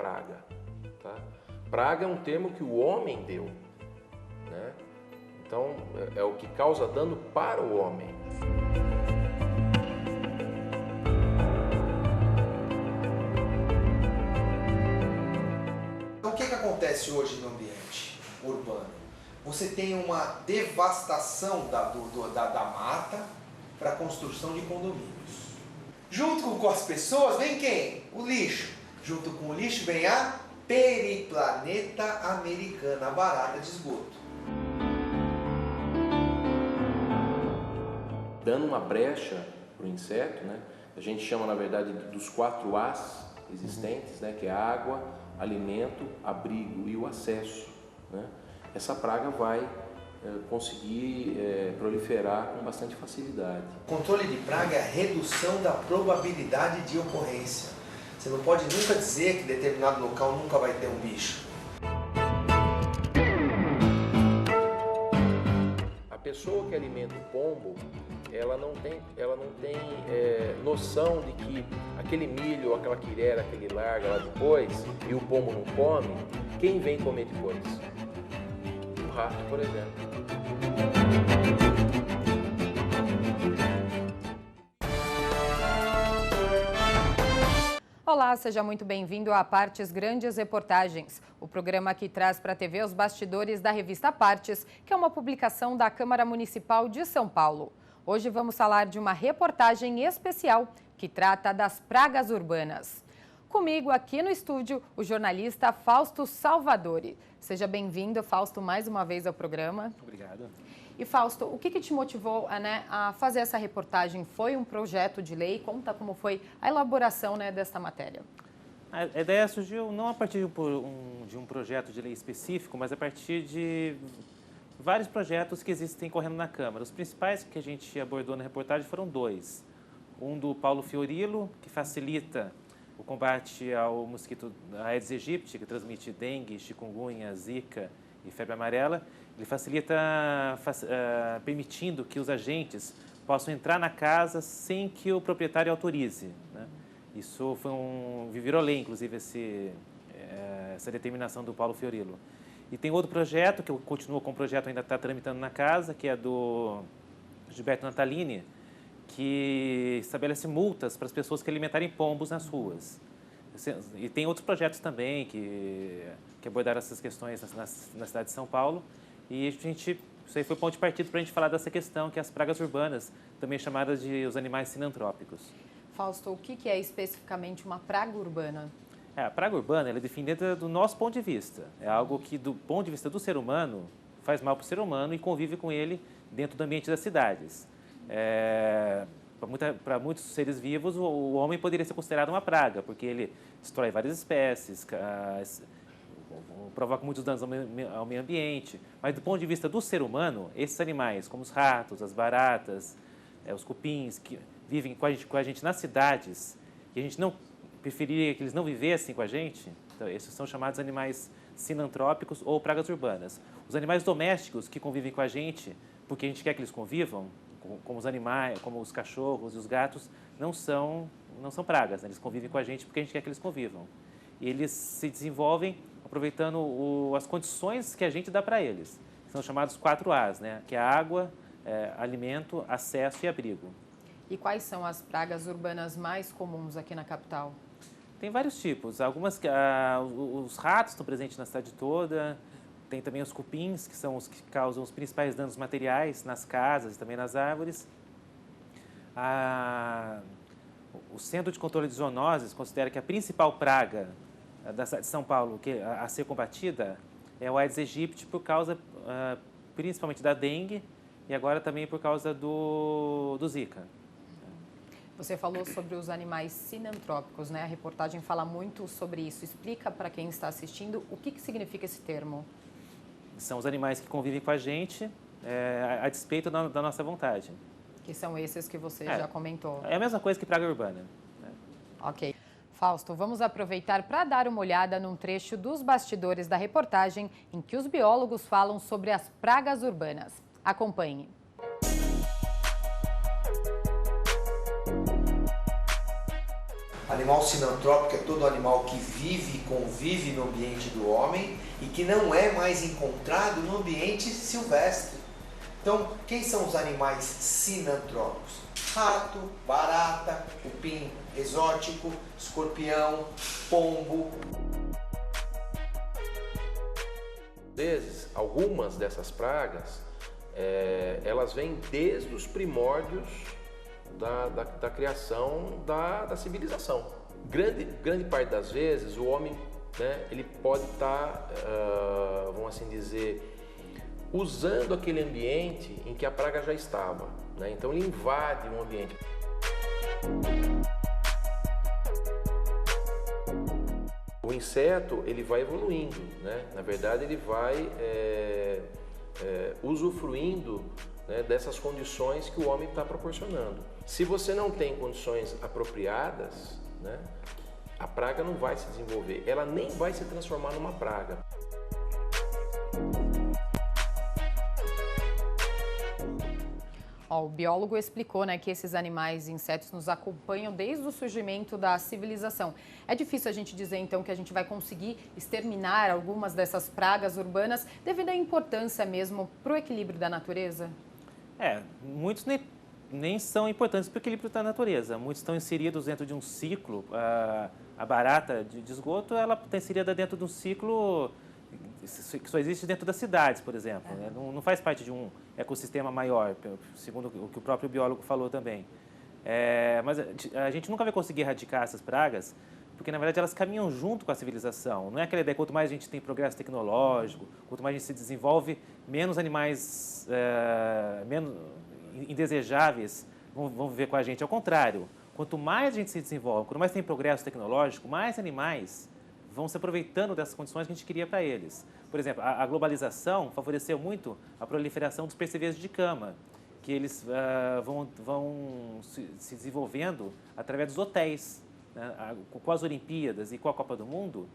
praga. Tá? Praga é um termo que o homem deu, né? Então, é o que causa dano para o homem. Então, o que acontece hoje no ambiente urbano? Você tem uma devastação da mata para a construção de condomínios. Junto com as pessoas vem quem? O lixo. Junto com o lixo vem a periplaneta americana, a barata de esgoto. Dando uma brecha para o inseto, né? A gente chama, na verdade, dos 4 As existentes, né? Que é água, alimento, abrigo e o acesso, né? Essa praga vai conseguir proliferar com bastante facilidade. Controle de praga é a redução da probabilidade de ocorrência. Você não pode nunca dizer que determinado local nunca vai ter um bicho. A pessoa que alimenta o pombo, ela não tem noção de que aquele milho, aquela quirera que ele larga lá depois e o pombo não come, quem vem comer depois? O rato, por exemplo. Olá, seja muito bem-vindo a Partes Grandes Reportagens, o programa que traz para a TV os bastidores da revista Partes, que é uma publicação da Câmara Municipal de São Paulo. Hoje vamos falar de uma reportagem especial que trata das pragas urbanas. Comigo aqui no estúdio, o jornalista Fausto Salvadori. Seja bem-vindo, Fausto, mais uma vez ao programa. Obrigado. E Fausto, o que te motivou a fazer essa reportagem? Foi um projeto de lei? Conta como foi a elaboração desta matéria. A ideia surgiu não a partir de um projeto de lei específico, mas a partir de vários projetos que existem correndo na Câmara. Os principais que a gente abordou na reportagem foram 2. Um do Paulo Fiorillo, que facilita o combate ao mosquito Aedes aegypti, que transmite dengue, chikungunya, zika e febre amarela. Ele facilita permitindo que os agentes possam entrar na casa sem que o proprietário autorize, né? Isso virou lei, inclusive, essa determinação do Paulo Fiorillo. E tem outro projeto, que continua com o projeto, ainda está tramitando na casa, que é do Gilberto Natalini, que estabelece multas para as pessoas que alimentarem pombos nas ruas. E tem outros projetos também que abordaram essas questões na cidade de São Paulo. E isso aí foi ponto de partida para a gente falar dessa questão, que é as pragas urbanas, também chamadas de os animais sinantrópicos. Fausto, o que é especificamente uma praga urbana? A praga urbana ela é definida do nosso ponto de vista. É algo que, do ponto de vista do ser humano, faz mal para o ser humano e convive com ele dentro do ambiente das cidades. Para muitos seres vivos, o homem poderia ser considerado uma praga, porque ele destrói várias espécies, provoca muitos danos ao meio ambiente. Mas do ponto de vista do ser humano, esses animais, como os ratos, as baratas, os cupins, que vivem com a gente nas cidades, e a gente não preferiria que eles não vivessem com a gente, então esses são chamados animais sinantrópicos ou pragas urbanas. Os animais domésticos que convivem com a gente, porque a gente quer que eles convivam, como os animais, como os cachorros e os gatos, não são pragas, né? Eles convivem com a gente porque a gente quer que eles convivam. E eles se desenvolvem aproveitando as condições que a gente dá para eles. São chamados 4 As, né? Que é água, alimento, acesso e abrigo. E quais são as pragas urbanas mais comuns aqui na capital? Tem vários tipos. Os ratos estão presentes na cidade toda. Tem também os cupins, que são os que causam os principais danos materiais nas casas e também nas árvores. O Centro de Controle de Zoonoses considera que a principal praga da cidade de São Paulo a ser combatida é o Aedes aegypti, por causa principalmente da dengue e agora também por causa do Zika. Você falou sobre os animais sinantrópicos, né? A reportagem fala muito sobre isso. Explica para quem está assistindo o que significa esse termo. São os animais que convivem com a gente a despeito da nossa vontade. Que são esses que você já comentou. É a mesma coisa que praga urbana. Ok. Fausto, vamos aproveitar para dar uma olhada num trecho dos bastidores da reportagem em que os biólogos falam sobre as pragas urbanas. Acompanhe. Animal sinantrópico é todo animal que vive e convive no ambiente do homem e que não é mais encontrado no ambiente silvestre. Então, quem são os animais sinantrópicos? Rato, barata, cupim exótico, escorpião, pombo. Às vezes, algumas dessas pragas, elas vêm desde os primórdios da criação da civilização. Grande parte das vezes, o homem, né, ele pode estar, vamos assim dizer, usando aquele ambiente em que a praga já estava, né? Então ele invade um ambiente. O inseto, ele vai evoluindo, né? Na verdade, ele vai usufruindo, né, dessas condições que o homem está proporcionando. Se você não tem condições apropriadas, né, a praga não vai se desenvolver, ela nem vai se transformar numa praga. O biólogo explicou, né, que esses animais e insetos nos acompanham desde o surgimento da civilização. É difícil a gente dizer, então, que a gente vai conseguir exterminar algumas dessas pragas urbanas devido à importância mesmo para o equilíbrio da natureza? Muitos nem são importantes para o equilíbrio da natureza. Muitos estão inseridos dentro de um ciclo. A barata de esgoto, ela está inserida dentro de um ciclo que só existe dentro das cidades, por exemplo. Né? Não faz parte de um ecossistema maior, segundo o que o próprio biólogo falou também. Mas a gente nunca vai conseguir erradicar essas pragas, porque, na verdade, elas caminham junto com a civilização. Não é aquela ideia, quanto mais a gente tem progresso tecnológico, quanto mais a gente se desenvolve, menos animais menos indesejáveis vão viver com a gente. Ao contrário, quanto mais a gente se desenvolve, quanto mais tem progresso tecnológico, mais animais vão se aproveitando dessas condições que a gente queria para eles. Por exemplo, a globalização favoreceu muito a proliferação dos percevejos de cama, que eles vão se desenvolvendo através dos hotéis. Né? Com as Olimpíadas e com a Copa do Mundo,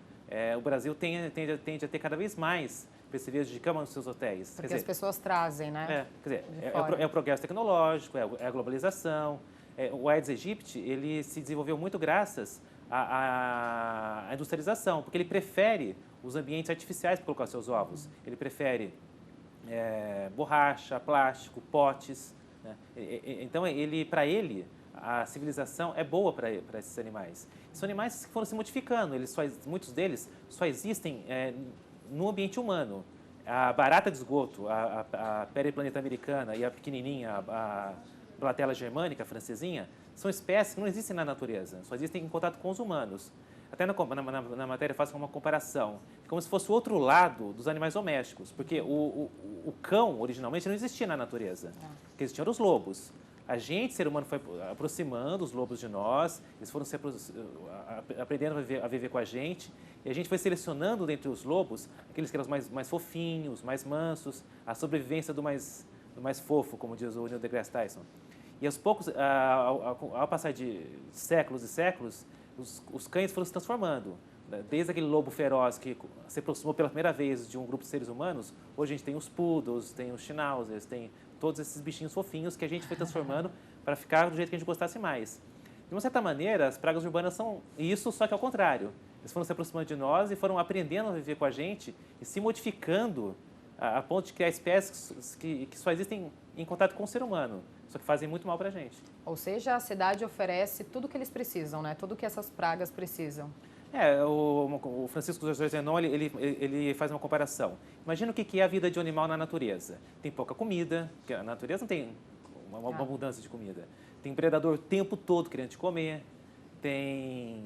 o Brasil tende a ter cada vez mais percevejos de cama nos seus hotéis. Porque as pessoas trazem, né? É o progresso tecnológico, é a globalização. O Aedes aegypti, ele se desenvolveu muito graças à industrialização, porque ele prefere os ambientes artificiais para colocar seus ovos. Ele prefere borracha, plástico, potes. Né? Então, para ele, a civilização é boa para esses animais. São animais que foram se modificando, muitos deles só existem no ambiente humano. A barata de esgoto, a periplaneta americana e a pequenininha, a Blatella germânica, a francesinha, são espécies que não existem na natureza, só existem em contato com os humanos. Até na matéria faço uma comparação, como se fosse o outro lado dos animais domésticos, porque o cão originalmente não existia na natureza, porque existiam os lobos. A gente, ser humano, foi aproximando os lobos de nós, eles foram aprendendo a viver com a gente, e a gente foi selecionando dentre os lobos aqueles que eram mais fofinhos, mais mansos, a sobrevivência do mais fofo, como diz o Neil deGrasse Tyson. E aos poucos, ao passar de séculos e séculos, os cães foram se transformando. Desde aquele lobo feroz que se aproximou pela primeira vez de um grupo de seres humanos, hoje a gente tem os poodles, tem os schnauzers, tem todos esses bichinhos fofinhos que a gente foi transformando para ficar do jeito que a gente gostasse mais. De uma certa maneira, as pragas urbanas são isso, só que ao contrário. Eles foram se aproximando de nós e foram aprendendo a viver com a gente e se modificando a ponto de criar espécies que só existem em contato com o ser humano, só que fazem muito mal para a gente. Ou seja, a cidade oferece tudo o que eles precisam, né? Tudo que essas pragas precisam. O Francisco José Zenon, ele faz uma comparação. Imagina o que é a vida de um animal na natureza. Tem pouca comida, porque a natureza não tem uma abundância de comida. Tem um predador o tempo todo querendo te comer. Tem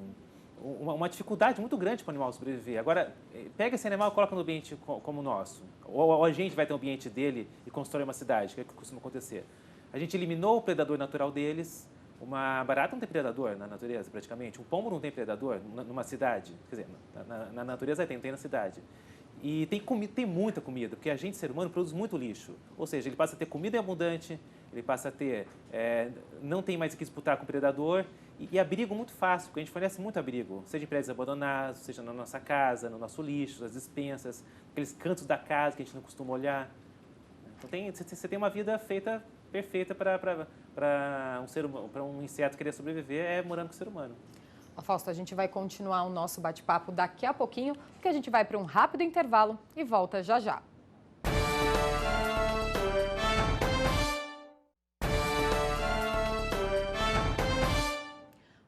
uma dificuldade muito grande para o animal sobreviver. Agora, pega esse animal e coloca no ambiente como o nosso. Ou a gente vai ter um ambiente dele e constrói uma cidade, que é o que costuma acontecer. A gente eliminou o predador natural deles. Uma barata não tem predador na natureza, praticamente. Um pombo não tem predador numa cidade. Quer dizer, na natureza tem na cidade. E tem muita comida, porque a gente, ser humano, produz muito lixo. Ou seja, ele passa a ter comida abundante, ele passa a ter... não tem mais que disputar com o predador. E abrigo muito fácil, porque a gente fornece muito abrigo. Seja em prédios abandonados, seja na nossa casa, no nosso lixo, nas despensas, aqueles cantos da casa que a gente não costuma olhar. Então você tem uma vida perfeita para um inseto querer sobreviver morando com o ser humano. Fausto, a gente vai continuar o nosso bate-papo daqui a pouquinho, porque a gente vai para um rápido intervalo e volta já já.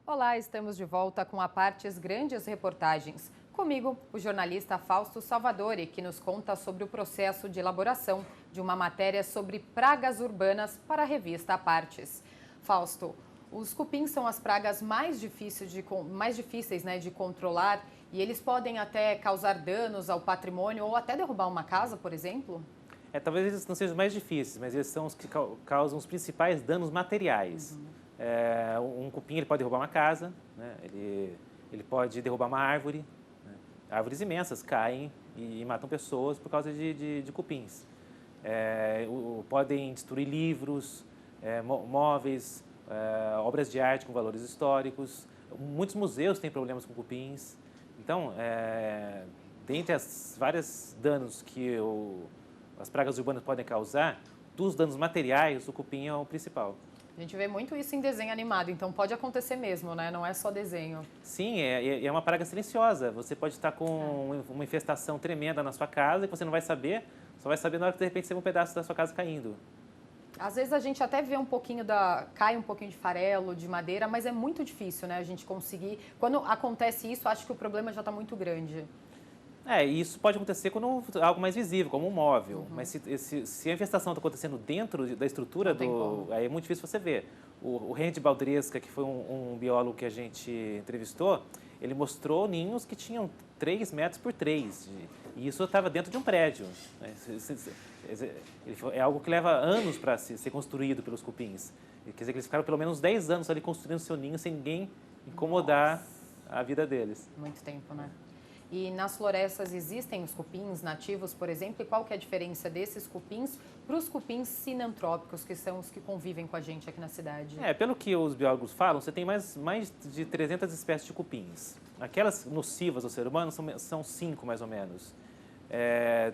Olá, estamos de volta com a Partes Grandes Reportagens. Comigo, o jornalista Fausto Salvadori, que nos conta sobre o processo de elaboração de uma matéria sobre pragas urbanas para a revista Partes. Fausto, os cupins são as pragas mais difíceis de controlar e eles podem até causar danos ao patrimônio ou até derrubar uma casa, por exemplo? Talvez eles não sejam os mais difíceis, mas eles são os que causam os principais danos materiais. Um cupim ele pode derrubar uma casa, né? Ele pode derrubar uma árvore, né? Árvores imensas caem e matam pessoas por causa de cupins. Podem destruir livros, móveis, obras de arte com valores históricos. Muitos museus têm problemas com cupins. Então, dentre as vários danos que as pragas urbanas podem causar, dos danos materiais, o cupim é o principal. A gente vê muito isso em desenho animado, então pode acontecer mesmo, né? Não é só desenho. Sim, é uma praga silenciosa. Você pode estar com uma infestação tremenda na sua casa e você não vai saber, só vai saber na hora que de repente você vê um pedaço da sua casa caindo. Às vezes a gente até vê cai um pouquinho de farelo, de madeira, mas é muito difícil, né? A gente conseguir. Quando acontece isso, acho que o problema já está muito grande. Isso pode acontecer quando algo mais visível, como um móvel. Mas se a infestação está acontecendo dentro da estrutura aí é muito difícil você ver. O Randy Baldresca, que foi um biólogo que a gente entrevistou, ele mostrou ninhos que tinham 3 metros por 3. E isso estava dentro de um prédio. Né? É algo que leva anos para ser construído pelos cupins. Quer dizer que eles ficaram pelo menos 10 anos ali construindo seu ninho sem ninguém incomodar a vida deles. Muito tempo, né? E nas florestas existem os cupins nativos, por exemplo, e qual que é a diferença desses cupins para os cupins sinantrópicos, que são os que convivem com a gente aqui na cidade? Pelo que os biólogos falam, você tem mais de 300 espécies de cupins. Aquelas nocivas ao ser humano são 5, mais ou menos.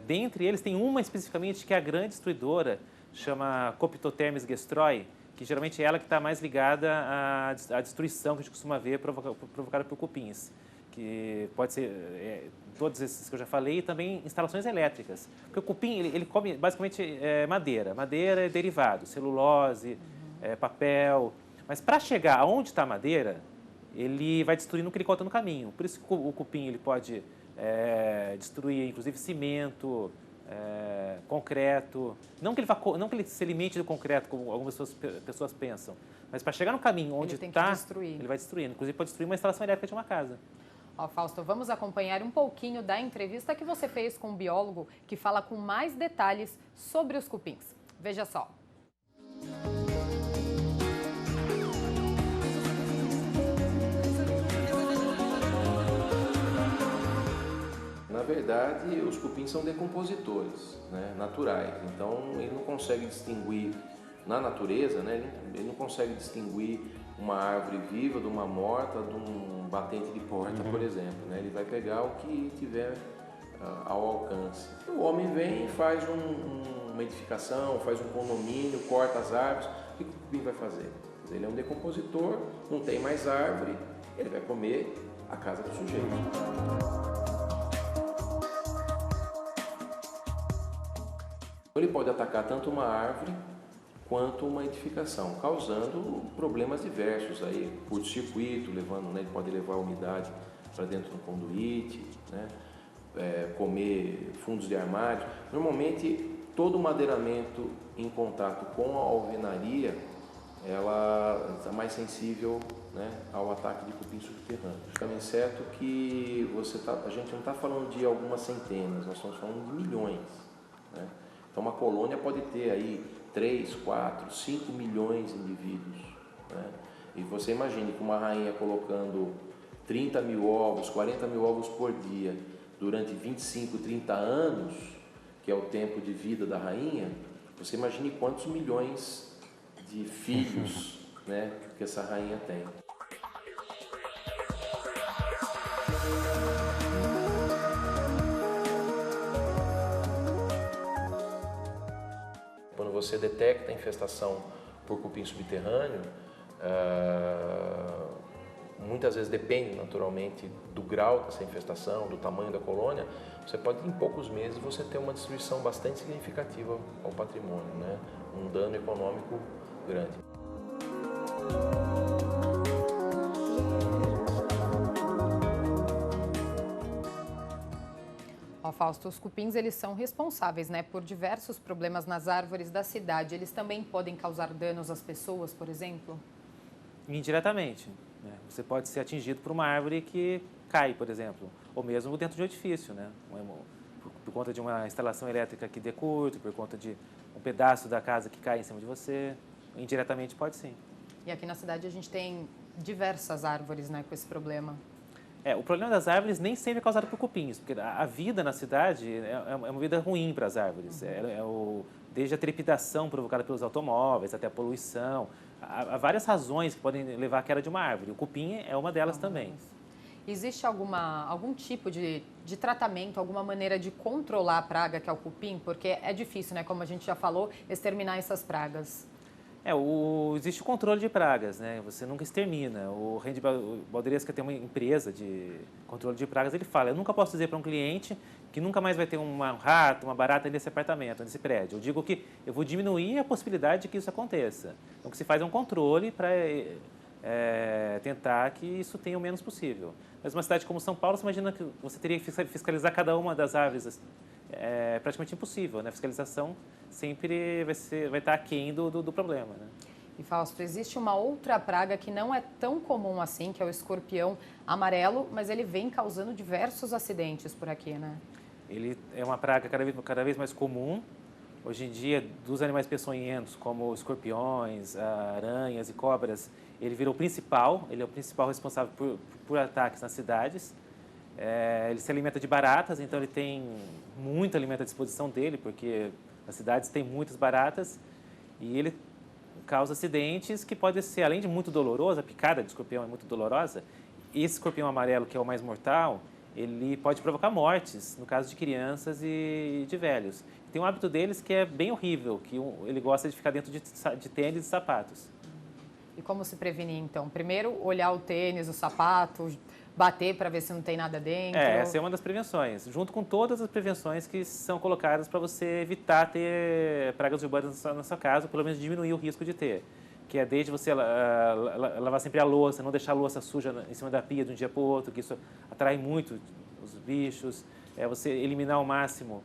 Dentre eles, tem uma especificamente que é a grande destruidora, chama Coptotermes gestroi, que geralmente é ela que está mais ligada à destruição que a gente costuma ver provocada por cupins. Que pode ser todos esses que eu já falei, e também instalações elétricas. Porque o cupim, ele come basicamente madeira. Madeira é derivado, celulose, papel. Mas para chegar aonde está a madeira, ele vai destruindo o que ele corta no caminho. Por isso que o cupim ele pode destruir, inclusive, cimento, concreto. Não que ele se alimente do concreto, como algumas pessoas pensam. Mas para chegar no caminho onde está, ele vai destruindo. Inclusive, pode destruir uma instalação elétrica de uma casa. Fausto, vamos acompanhar um pouquinho da entrevista que você fez com um biólogo que fala com mais detalhes sobre os cupins. Veja só. Na verdade, os cupins são decompositores, né, naturais. Então, ele não consegue distinguir, na natureza, né, ele não consegue distinguir uma árvore viva de uma morta, de um batente de porta, por exemplo. Né? Ele vai pegar o que tiver ao alcance. O homem vem e faz uma edificação, faz um condomínio, corta as árvores. O que o cupim vai fazer? Ele é um decompositor, não tem mais árvore, ele vai comer a casa do sujeito. Ele pode atacar tanto uma árvore quanto uma edificação, causando problemas diversos aí, curto-circuito, ele pode levar a umidade para dentro do conduíte, né? Comer fundos de armário. Normalmente, todo madeiramento em contato com a alvenaria, ela está mais sensível, né, ao ataque de cupim subterrâneo. Também é certo que a gente não está falando de algumas centenas, nós estamos falando de milhões, né? Então, uma colônia pode ter aí 3, 4, 5 milhões de indivíduos, né? E você imagine que uma rainha colocando 30 mil ovos, 40 mil ovos por dia durante 25, 30 anos, que é o tempo de vida da rainha, você imagine quantos milhões de filhos, né, que essa rainha tem. Quando você detecta a infestação por cupim subterrâneo, muitas vezes depende naturalmente do grau dessa infestação, do tamanho da colônia, você pode, em poucos meses, você ter uma destruição bastante significativa ao patrimônio, né? Um dano econômico grande. Fausto, os cupins eles são responsáveis, né, por diversos problemas nas árvores da cidade. Eles também podem causar danos às pessoas, por exemplo? Indiretamente, né? Você pode ser atingido por uma árvore que cai, por exemplo, ou mesmo dentro de um edifício, né? Por conta de uma instalação elétrica que dê curto, por conta de um pedaço da casa que cai em cima de você. Indiretamente pode sim. E aqui na cidade a gente tem diversas árvores, né, com esse problema. O problema das árvores nem sempre é causado por cupins, porque a vida na cidade é uma vida ruim para as árvores. Desde a trepidação provocada pelos automóveis até a poluição. Há várias razões que podem levar à queda de uma árvore. O cupim é uma delas também. Existe algum tipo de tratamento, alguma maneira de controlar a praga que é o cupim? Porque é difícil, né, como a gente já falou, exterminar essas pragas. Existe o controle de pragas, né? Você nunca extermina. O Randy Baldresca tem uma empresa de controle de pragas. Ele fala, eu nunca posso dizer para um cliente que nunca mais vai ter um rato, uma barata nesse apartamento, nesse prédio. Eu digo que eu vou diminuir a possibilidade de que isso aconteça. Então, o que se faz é um controle para tentar que isso tenha o menos possível. Mas uma cidade como São Paulo, você imagina que você teria que fiscalizar cada uma das árvores. É praticamente impossível, né? A fiscalização sempre vai estar aquém do problema, né? E Fausto, existe uma outra praga que não é tão comum assim, que é o escorpião amarelo, mas ele vem causando diversos acidentes por aqui, né? Ele é uma praga cada vez mais comum. Hoje em dia, dos animais peçonhentos, como escorpiões, aranhas e cobras, ele virou o principal, ele é o principal responsável por ataques nas cidades. Ele se alimenta de baratas, então ele tem muito alimento à disposição dele, porque as cidades têm muitas baratas, e ele causa acidentes que podem ser, além de muito doloroso, a picada de escorpião é muito dolorosa, esse escorpião amarelo, que é o mais mortal, ele pode provocar mortes, no caso de crianças e de velhos. Tem um hábito deles que é bem horrível, que ele gosta de ficar dentro de tênis e sapatos. E como se prevenir, então? Primeiro, olhar o tênis, o sapato, bater para ver se não tem nada dentro. Essa é uma das prevenções, junto com todas as prevenções que são colocadas para você evitar ter pragas urbanas na sua casa, ou pelo menos diminuir o risco de ter. Que é desde você lavar sempre a louça, não deixar a louça suja em cima da pia de um dia para o outro, que isso atrai muito os bichos. Você eliminar ao máximo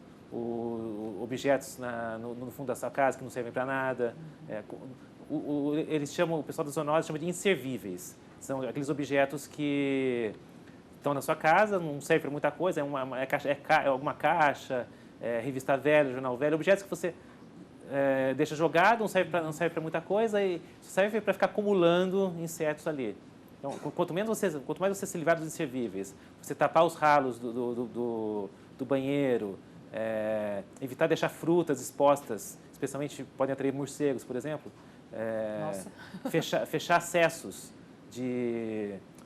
objetos no fundo da sua casa que não servem para nada. Eles chamam, o pessoal da zoonose chama de inservíveis. São aqueles objetos que estão na sua casa, não servem para muita coisa, é alguma caixa, revista velha, jornal velho, objetos que você deixa jogado, não serve para muita coisa e serve para ficar acumulando insetos ali. Então, quanto mais você se livrar dos inservíveis, você tapar os ralos do banheiro, evitar deixar frutas expostas, especialmente podem atrair morcegos, por exemplo, fechar acessos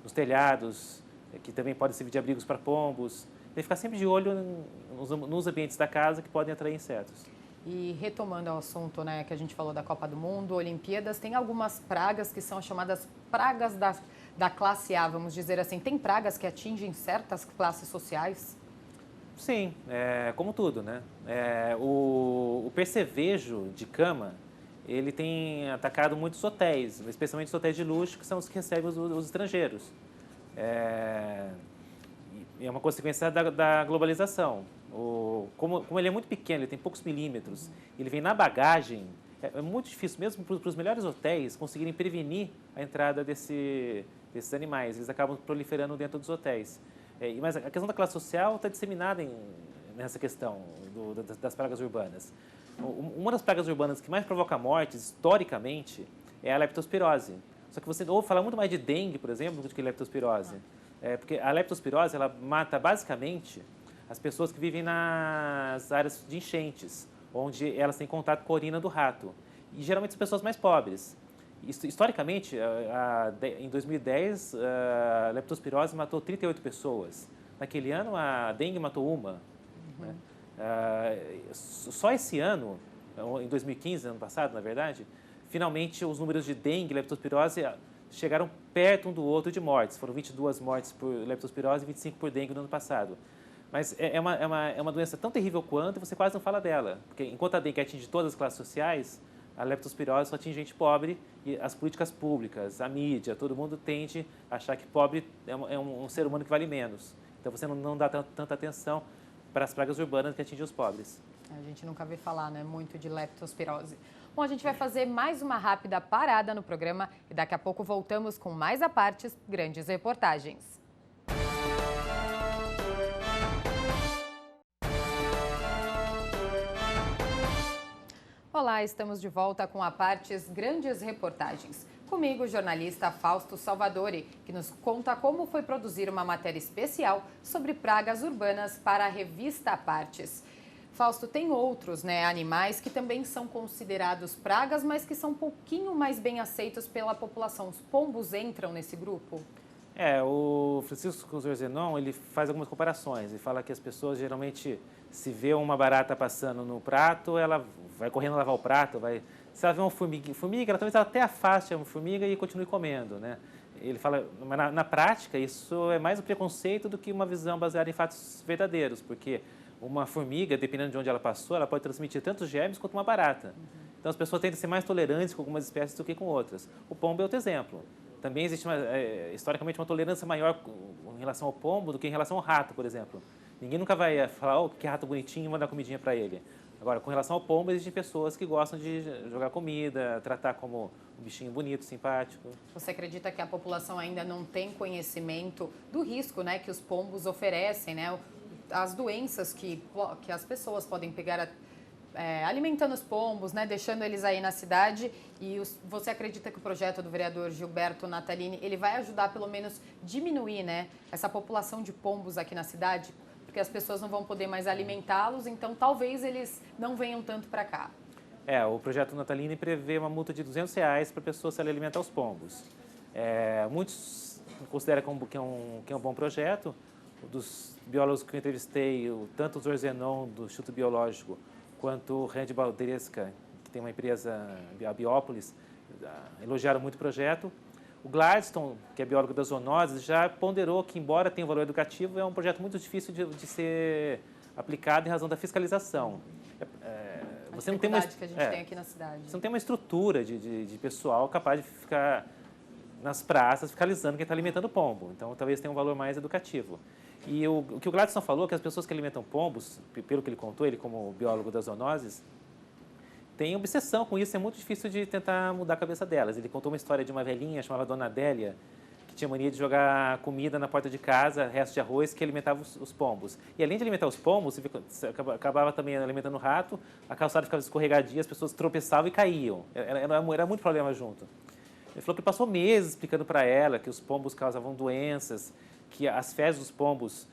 nos telhados, que também podem servir de abrigos para pombos, e ficar sempre de olho nos ambientes da casa que podem atrair insetos. E retomando ao assunto, né, que a gente falou da Copa do Mundo, Olimpíadas, tem algumas pragas que são chamadas pragas da classe A, vamos dizer assim. Tem pragas que atingem certas classes sociais? Sim, como tudo, né? O percevejo de cama, ele tem atacado muitos hotéis, especialmente os hotéis de luxo, que são os que recebem os estrangeiros. É uma consequência da globalização. Como ele é muito pequeno, ele tem poucos milímetros, ele vem na bagagem, é muito difícil, mesmo para os melhores hotéis, conseguirem prevenir a entrada desses animais. Eles acabam proliferando dentro dos hotéis. Mas a questão da classe social está disseminada nessa questão das pragas urbanas. Uma das pragas urbanas que mais provoca mortes, historicamente, é a leptospirose. Só que você ouve falar muito mais de dengue, por exemplo, do que leptospirose. Porque a leptospirose, ela mata basicamente as pessoas que vivem nas áreas de enchentes, onde elas têm contato com a urina do rato. E geralmente as pessoas mais pobres. Historicamente, em 2010, a leptospirose matou 38 pessoas. Naquele ano, a dengue matou uma. Né? Só esse ano, em 2015, ano passado, na verdade, finalmente os números de dengue e leptospirose chegaram perto um do outro de mortes. Foram 22 mortes por leptospirose e 25 por dengue no ano passado. Mas é uma doença tão terrível quanto, você quase não fala dela. Porque enquanto a dengue atinge todas as classes sociais, a leptospirose só atinge gente pobre e as políticas públicas, a mídia, todo mundo tende a achar que pobre é um ser humano que vale menos. Então você não dá tanta atenção para as pragas urbanas que atingem os pobres. A gente nunca vê falar, né, muito de leptospirose. Bom, a gente vai fazer mais uma rápida parada no programa e daqui a pouco voltamos com mais apartes, grandes reportagens. Olá, estamos de volta com apartes, grandes reportagens. Comigo, o jornalista Fausto Salvadori, que nos conta como foi produzir uma matéria especial sobre pragas urbanas para a revista Apartes. Fausto, tem outros, né, animais que também são considerados pragas, mas que são um pouquinho mais bem aceitos pela população. Os pombos entram nesse grupo? O Francisco Zorzenon, ele faz algumas comparações. Ele fala que as pessoas geralmente, se vê uma barata passando no prato, ela vai correndo lavar o prato, se ela vê uma formiga, ela talvez ela até afaste a formiga e continue comendo, né? Ele fala, na prática, isso é mais um preconceito do que uma visão baseada em fatos verdadeiros, porque uma formiga, dependendo de onde ela passou, ela pode transmitir tanto germes quanto uma barata. Então, as pessoas tendem a ser mais tolerantes com algumas espécies do que com outras. O pombo é outro exemplo. Também existe, historicamente, uma tolerância maior em relação ao pombo do que em relação ao rato, por exemplo. Ninguém nunca vai falar, que rato bonitinho, e mandar comidinha para ele. Agora, com relação ao pombo, existem pessoas que gostam de jogar comida, tratar como um bichinho bonito, simpático. Você acredita que a população ainda não tem conhecimento do risco, né, que os pombos oferecem, né? As doenças que as pessoas podem pegar alimentando os pombos, né, deixando eles aí na cidade. E você acredita que o projeto do vereador Gilberto Natalini ele vai ajudar pelo menos diminuir, né, essa população de pombos aqui na cidade? Porque as pessoas não vão poder mais alimentá-los, então talvez eles não venham tanto para cá. O projeto Natalini prevê uma multa de R$200 para a pessoa se ela alimentar os pombos. Muitos consideram que é um bom projeto. Dos biólogos que eu entrevistei, tanto o Zorzenon, do Instituto Biológico, quanto o Randy Baldresca, que tem uma empresa, a Biópolis, elogiaram muito o projeto. O Gladstone, que é biólogo das zoonoses, já ponderou que, embora tenha um valor educativo, é um projeto muito difícil de ser aplicado em razão da fiscalização. Você não tem uma que a gente tem aqui na cidade. Você não tem uma estrutura de pessoal capaz de ficar nas praças fiscalizando quem está alimentando pombo. Então, talvez tenha um valor mais educativo. E o que o Gladstone falou, que as pessoas que alimentam pombos, pelo que ele contou, ele como biólogo das zoonoses, tem obsessão com isso, é muito difícil de tentar mudar a cabeça delas. Ele contou uma história de uma velhinha chamada Dona Adélia, que tinha mania de jogar comida na porta de casa, resto de arroz, que alimentava os pombos. E além de alimentar os pombos, você acabava também alimentando o rato, a calçada ficava escorregadia, as pessoas tropeçavam e caíam. Era muito problema junto. Ele falou que passou meses explicando para ela que os pombos causavam doenças, que as fezes dos pombos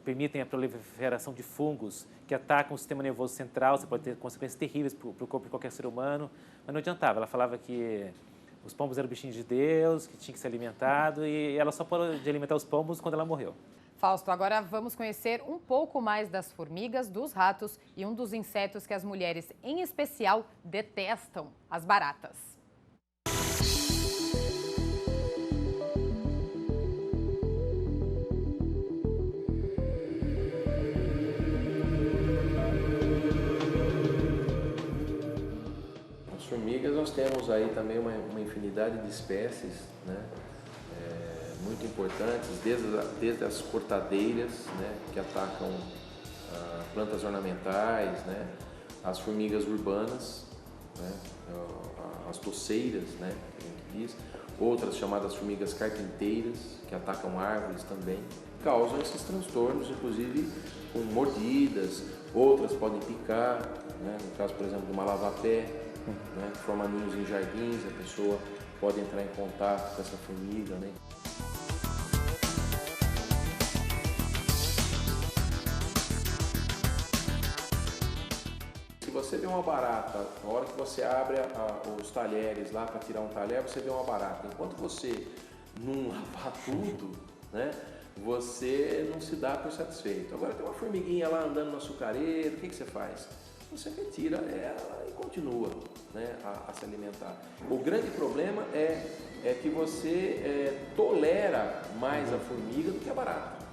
permitem a proliferação de fungos que atacam o sistema nervoso central, você pode ter consequências terríveis para o corpo de qualquer ser humano, mas não adiantava. Ela falava que os pombos eram bichinhos de Deus, que tinha que ser alimentado, e ela só parou de alimentar os pombos quando ela morreu. Fausto, agora vamos conhecer um pouco mais das formigas, dos ratos e um dos insetos que as mulheres, em especial, detestam, as baratas. Formigas, nós temos aí também uma infinidade de espécies, né, muito importantes, desde as cortadeiras, né, que atacam plantas ornamentais, né, as formigas urbanas, né, as toceiras, né, que a gente diz, outras chamadas formigas carpinteiras, que atacam árvores também, causam esses transtornos, inclusive com mordidas, outras podem picar, né, no caso, por exemplo, de uma lava-pé, né, que forma ninhos em jardins, a pessoa pode entrar em contato com essa formiga, né? Se você vê uma barata, na hora que você abre os talheres lá para tirar um talher, você vê uma barata. Enquanto você não lavar tudo, né, você não se dá por satisfeito. Agora tem uma formiguinha lá andando no açucareiro, o que você faz? você retira ela e continua, né, a se alimentar. O grande problema é que você tolera mais a formiga do que a barata,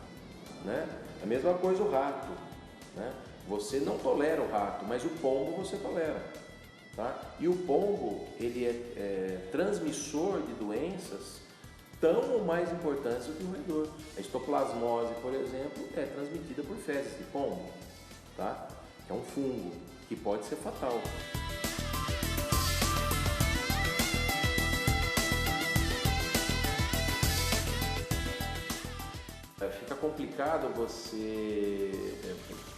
né? A mesma coisa o rato, né? Você não tolera o rato, mas o pombo você tolera, tá? E o pombo, ele é transmissor de doenças tão ou mais importantes do que o roedor. A histoplasmose, por exemplo, é transmitida por fezes de pombo, tá? Que é um fungo que pode ser fatal. Fica complicado você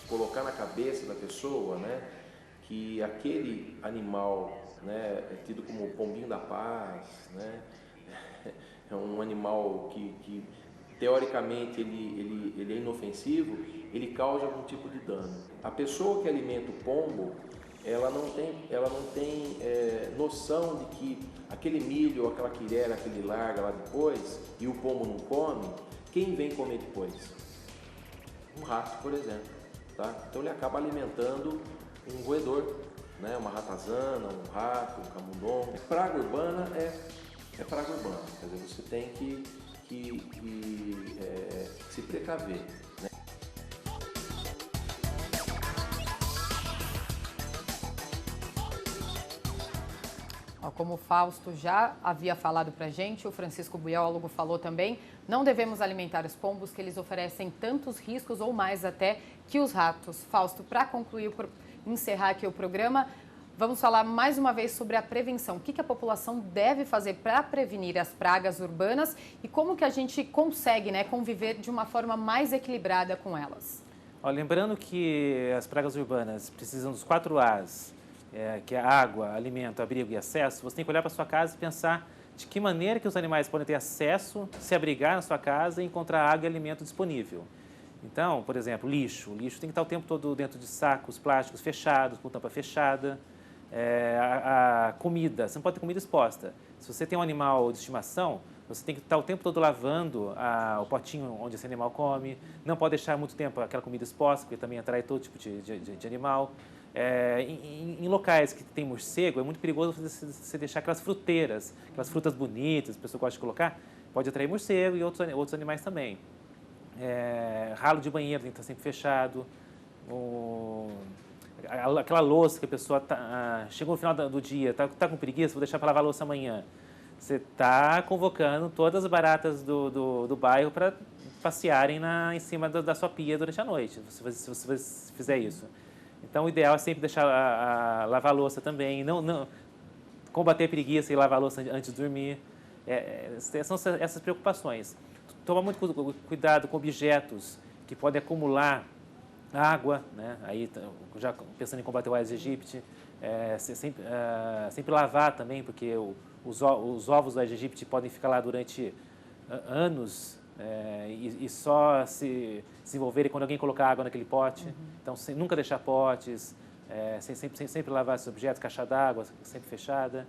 colocar na cabeça da pessoa, né, que aquele animal, né, é tido como o pombinho da paz, né, é um animal que teoricamente ele é inofensivo, ele causa algum tipo de dano. A pessoa que alimenta o pombo, ela não tem noção de que aquele milho ou aquela quirera que ele larga lá depois e o pombo não come, quem vem comer depois? Um rato, por exemplo, tá? Então ele acaba alimentando um roedor, né? Uma ratazana, um rato, um camundongo. Praga urbana é praga urbana, quer dizer, você tem que se precaver, né? Como o Fausto já havia falado para a gente, o Francisco, biólogo, falou também, não devemos alimentar os pombos, que eles oferecem tantos riscos ou mais até que os ratos. Fausto, para concluir, encerrar aqui o programa, vamos falar mais uma vez sobre a prevenção. O que a população deve fazer para prevenir as pragas urbanas e como que a gente consegue, né, conviver de uma forma mais equilibrada com elas? Lembrando que as pragas urbanas precisam dos 4 As, que é água, alimento, abrigo e acesso. Você tem que olhar para a sua casa e pensar de que maneira que os animais podem ter acesso, se abrigar na sua casa e encontrar água e alimento disponível. Então, por exemplo, lixo. O lixo tem que estar o tempo todo dentro de sacos plásticos fechados, com tampa fechada. A comida, você não pode ter comida exposta. Se você tem um animal de estimação, você tem que estar o tempo todo lavando o potinho onde esse animal come. Não pode deixar muito tempo aquela comida exposta, porque também atrai todo tipo de animal. Em locais que tem morcego, é muito perigoso você deixar aquelas fruteiras, aquelas frutas bonitas, a pessoa gosta de colocar, pode atrair morcego e outros animais também. Ralo de banheiro tem que estar sempre fechado. Aquela louça que a pessoa chegou no final do dia, tá com preguiça, vou deixar para lavar a louça amanhã. Você está convocando todas as baratas do bairro para passearem em cima da sua pia durante a noite, se você fizer isso. Então, o ideal é sempre deixar lavar a louça também, não combater a preguiça e lavar a louça antes de dormir. São essas preocupações. Tomar muito cuidado com objetos que podem acumular água, né? Aí, já pensando em combater o Aedes aegypti, sempre lavar também, porque os ovos do Aedes aegypti podem ficar lá durante anos e só se desenvolverem quando alguém colocar água naquele pote. Então, nunca deixar potes, sempre lavar esses objetos, caixa d'água sempre fechada.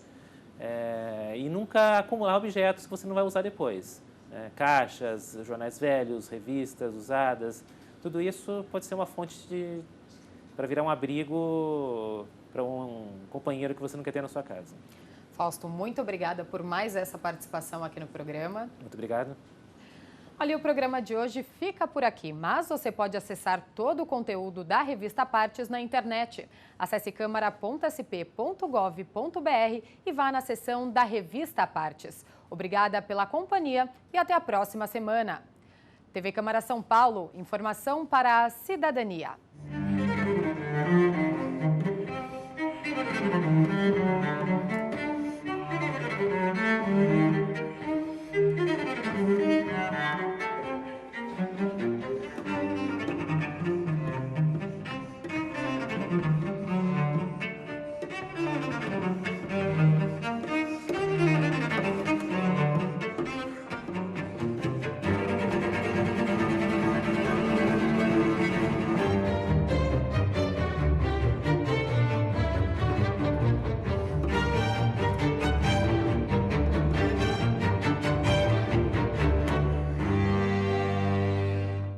E nunca acumular objetos que você não vai usar depois. Caixas, jornais velhos, revistas usadas, tudo isso pode ser uma fonte para virar um abrigo para um companheiro que você não quer ter na sua casa. Fausto, muito obrigada por mais essa participação aqui no programa. Muito obrigado. Olha, o programa de hoje fica por aqui, mas você pode acessar todo o conteúdo da Revista Partes na internet. Acesse câmara.sp.gov.br e vá na seção da Revista Partes. Obrigada pela companhia e até a próxima semana. TV Câmara São Paulo, informação para a cidadania.